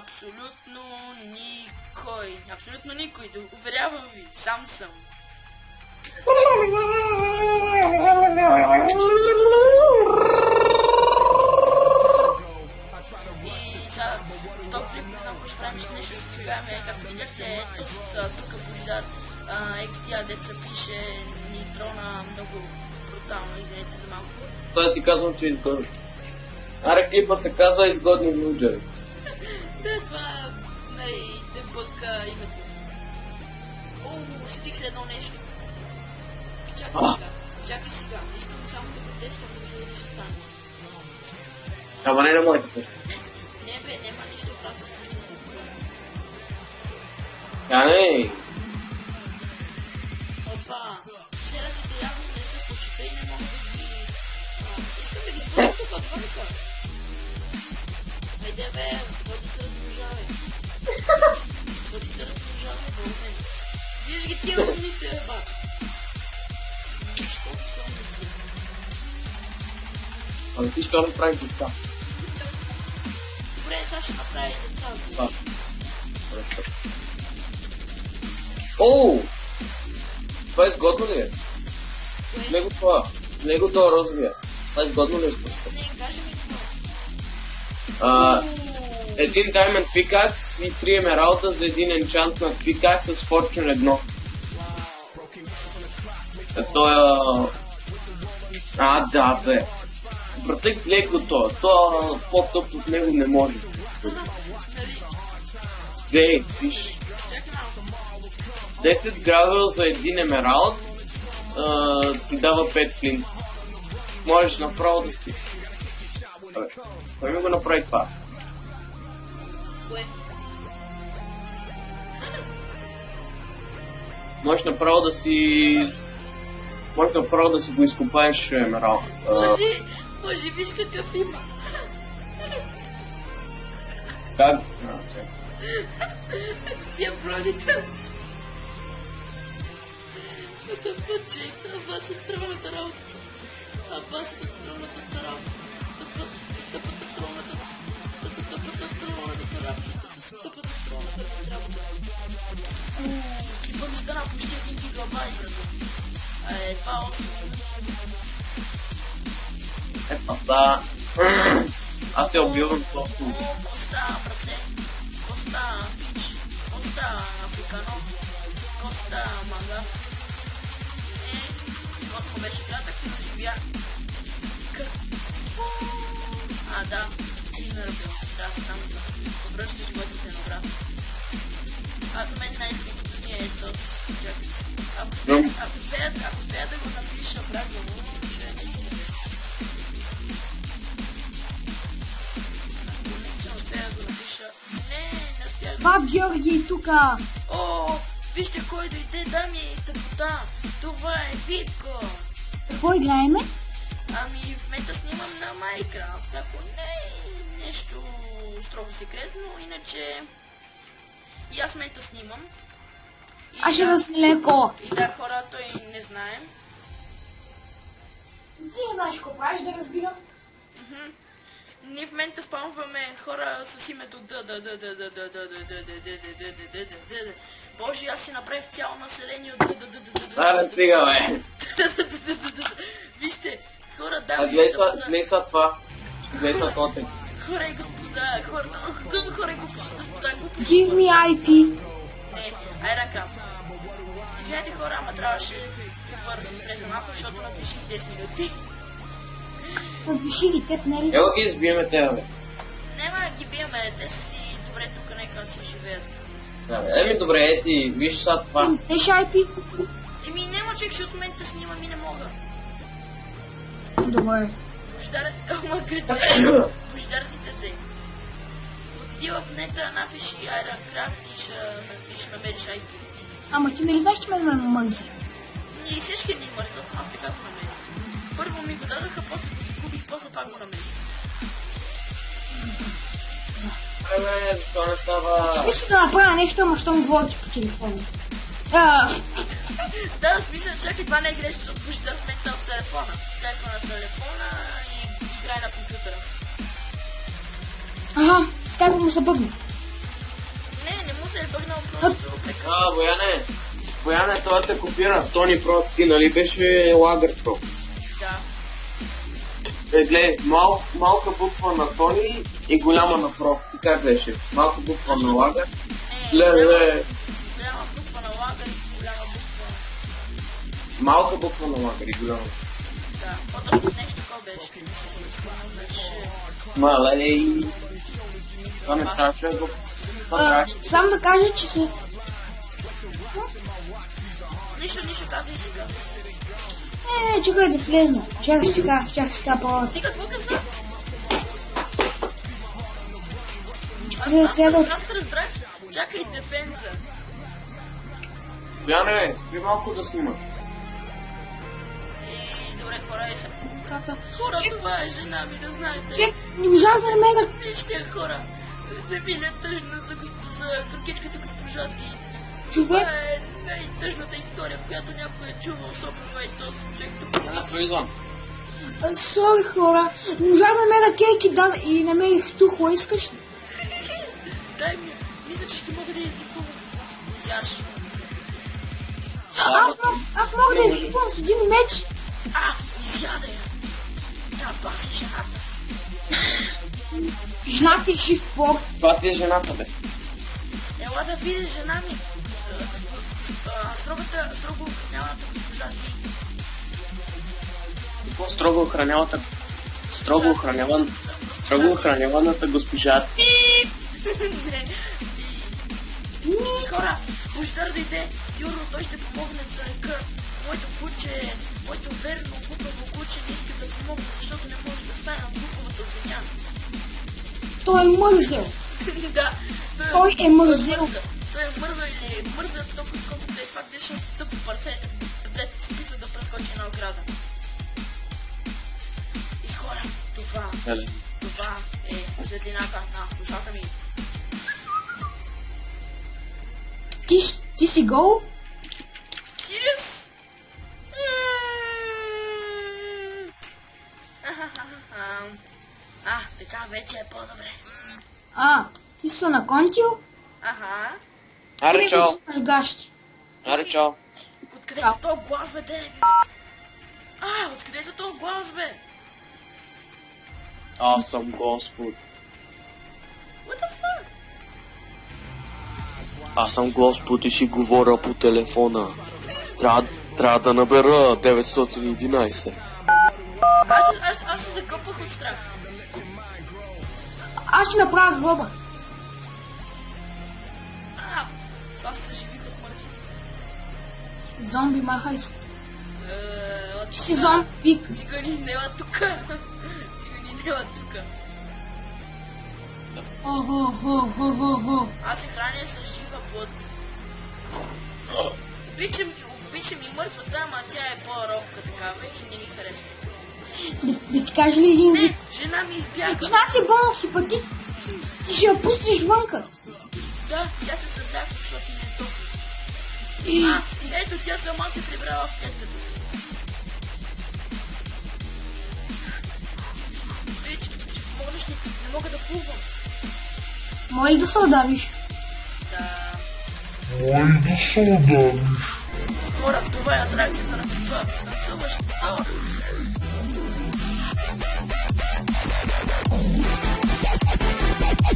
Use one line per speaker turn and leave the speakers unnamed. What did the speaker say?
Абсолютно никой. Абсолютно никой. Уверявам ви. Сам съм. И сега в този клип не знам какво ще правим, нещо се фигаме. Както видяхте, ето с тук Божидар XDA, деца пише Нейтрона много брутално, извинете за малко.
Той ти казвам, че е изгодно. Аре, клипа се казва изгодни луджери.
Да, това най-дебък името. Сетих се едно нещо. Чакай сега. Искам само да го тествам да видя дали ще стане.
Ама не на моите също.
Не бе, няма нищо просто с къщите проблеми.
Я не.
Опа, серата явно не се почита и не мога да ги... Искам да ги бъда тук, отвърка. Хайде бе, бъди се раздружавай. Бъди се раздружавай, бе, мен. Виж ги тия умните, бе, бак. Защото съм умните.
Ами ти ще направи деца.
Добре, сега ще направи деца.
Да. Оу! Това е изгодно ли е? Него това. Него това розовия. Това е изгодно ли е?
Не, кажи ми това.
Един Diamond Pickaxe и 3 емералда за един Enchantment Pickaxe с Fortune 1. Ето е... да бе. Братък, гледай го това. Това по-тъп от него не може. Гледай, виж. 10 гравел за един емералд ти дава 5 флинт. Можеш направо да си... Кой ми го направи това? Можеш направо да си... Можеш направо да си го изкопаеш емералд.
Може, виж какъв има.
Как?
С тия броните. Это пъчек, това са тролната работа. Това са тролната работа. Тъпата тролната работа. С тъпата тролната работа. Клипа ми стана почти 1 гигабайт, брат. Това 8 минути.
Ето да. Аз се убивам просто.
Коста, братле. Коста, пич. Коста, африкано. Коста, мангас. Котко беше кратък и доживя. Да. Не ръбил. Да, там. Обръща животните на брат. До мен най-любимото ми е този. Ако успея да го напиша правилно, ще е наистина. Ако наистина успея да го напиша... Не успях.
Баб Георги тука!
Вижте кой дойде, дами и тъпота. Това е Витко.
Какво играеме?
Ами в момента снимам на Майнкрафт, ако не е нещо строго секретно, иначе и аз в момента снимам.
Аз ще да си леко.
И да, хора, той не знаем.
Ти не знаеш какво правиш, да разбирам.
Ние в момента спамваме хора с името Боже, аз си направих цяло население от
Да, стига, бе.
Вижте, хора, дами и
Гледай са това. Гледай са това.
Хора и господа, хора и господа,
Give me IP.
Не, Айранкрафт. Извинете хора, ама трябваше да се спре за малко, защото напиших 10 минути.
Надвиши ги теб, нали?
Ело ги избиеме тебе, бе.
Нема ги биеме, те си добре тук, нека си живеят.
Еми добре, ети, виж сега това.
Деш IP.
Няма човек, защото в момента снимам и не мога.
Добре.
Божидар, Божидар ти даде. Отиди в нета, напиши Айранкрафт и ще намериш IP.
Ама ти нали знаеш, че ме мързи?
И всички ни мързат, аз така го намерих. Първо ми го дадаха, после го загубих, после пак го намерих.
Бе, защо не става?
Мисля да направя нещо, ама щом говорите по телефона.
Да, смисъл, чакай, това не е грешно, защото Божидар в момента от телефона. Скайпа на телефона и играе на компютъра.
Скайпа му се бъгна.
се е бъгнал просто прекъсна.
Бояне, това те копира. Тони Про, ти нали беше Лагър Про?
Да.
Гледай, малка буква на Тони и голяма на Про. Ти как беше? Малка буква на Лагър.
Голяма буква на Лагър и голяма буква.
Малка буква на Лагър и голяма.
Да, по-точно нещо такова беше.
Малей. Това не трябваше да го...
Само да кажа, че се...
Нищо каза и си каза.
Не, чакай да влезна. Чакай си кажа по...
Ти какво каза? Аз те разбрах. Чакай дефенза.
Бояне, спри малко да снимаш.
Добре, хора и се. Хора, това е жена ми, да знаете.
Чек, не можах да намеря.
Вижте, хора. Не ми е тъжно за кръкичката госпожа Ти.
Човек.
Това е най-тъжната история, която някой е чувал, особено и този човек тук.
Аз влизам.
Сори, хора. Не можах да намеря кейки и намерих тухла. Искаш ли?
Дай ми. Мисля, че ще мога да изликувам. Яш.
Аз мога да изликувам с един меч.
Изяда я. Да, паси жената.
Жената е жив плод.
Това ти е жената, бе.
Ела да видиш жена ми. Строго охраняваната госпожа Ти.
Какво строго охраняваната госпожа Ти?
Не. Хора, Божидар дойде. Сигурно той ще помогне за река. Моето верно глупаво куче не иска да помогне, защото не може да стане на глуповата земя.
Той е мързел.
Да.
Той е мързел.
Той е мързел или мързел толкова сколкото е факт, защото тъпо парце дете се опитва да прескочи една ограда. И хора, това е светлината на душата ми.
Ти си гол?
Сириус? Така вече е по-добре.
Ти са наконтил?
Аре, чао.
Аре,
чао.
Откъдето този глас, бе, де? Откъдето този глас, бе?
Аз съм Господ.
What the fuck?
Аз съм Господ и си говоря по телефона. Трябва да набера 911.
Аз се закъпах от страх.
Аз ще направя глоба.
Сега се живих от мъртвите.
Зомби, махай се. Ти си зомби.
Цигани, нела тука. Аз се храня с жива плът. Обичам и мъртвата, ама тя е по-ровка такава и не ми харесва.
Да ти кажа ли един вид?
Не, жена ми избяга.
Жена ти е болна от хепатит. Ти ще я пуснеш вънка.
Да, тя се събляка, защото не е топло. Ето тя сама се прибрала в клетката си. Виж, помогнеш ли? Не мога да плувам.
Може ли да се удавиш?
Да.
Може да се удавиш.
Хора, това е атракцията на това. Танцуваш.